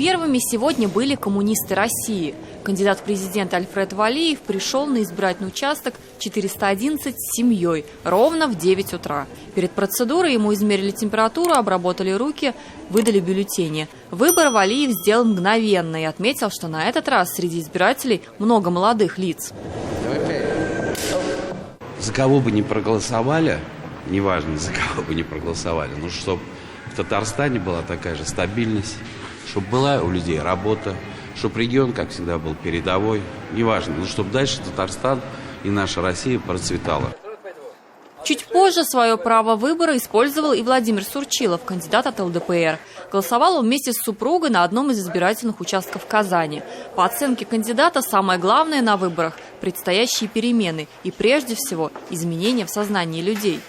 Первыми сегодня были коммунисты России. Кандидат в президенты Альфред Валиев пришел на избирательный участок 411 с семьей ровно в 9 утра. Перед процедурой ему измерили температуру, обработали руки, выдали бюллетени. Выбор Валиев сделал мгновенно и отметил, что на этот раз среди избирателей много молодых лиц. За кого бы ни проголосовали, неважно, за кого бы ни проголосовали, но чтобы в Татарстане была такая же стабильность, чтобы была у людей работа, чтобы регион, как всегда, был передовой, неважно, но чтобы дальше Татарстан и наша Россия процветала. Чуть позже свое право выбора использовал и Владимир Сурчилов, кандидат от ЛДПР. Голосовал он вместе с супругой на одном из избирательных участков Казани. По оценке кандидата, самое главное на выборах – предстоящие перемены и, прежде всего, изменения в сознании людей.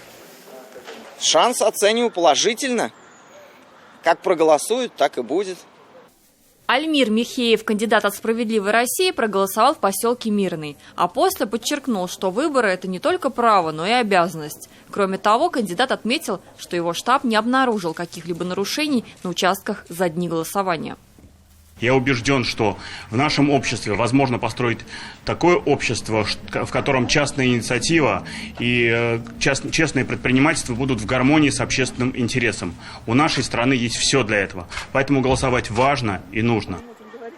Шанс оцениваю положительно. Как проголосуют, так и будет. Альмир Михеев, кандидат от «Справедливой России», проголосовал в поселке Мирный. А после подчеркнул, что выборы – это не только право, но и обязанность. Кроме того, кандидат отметил, что его штаб не обнаружил каких-либо нарушений на участках за дни голосования. Я убежден, что в нашем обществе возможно построить такое общество, в котором частная инициатива и честное предпринимательство будут в гармонии с общественным интересом. У нашей страны есть все для этого, поэтому голосовать важно и нужно.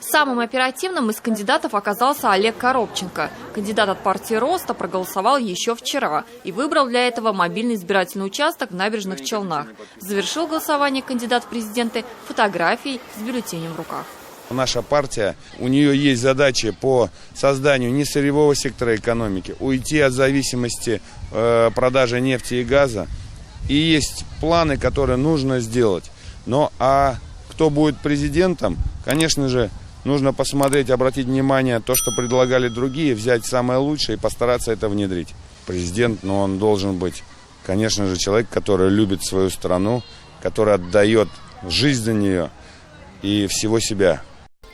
Самым оперативным из кандидатов оказался Олег Коробченко. Кандидат от партии Роста проголосовал еще вчера и выбрал для этого мобильный избирательный участок в Набережных Челнах. Завершил голосование кандидат в президенты фотографией с бюллетенем в руках. Наша партия, у нее есть задачи по созданию несырьевого сектора экономики, уйти от зависимости продажи нефти и газа. И есть планы, которые нужно сделать. Но кто будет президентом, конечно же, нужно посмотреть, обратить внимание на то, что предлагали другие, взять самое лучшее и постараться это внедрить. Президент, он должен быть, конечно же, человек, который любит свою страну, который отдает жизнь за нее и всего себя.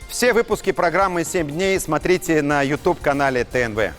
Все выпуски программы «7 дней» смотрите на YouTube-канале ТНВ.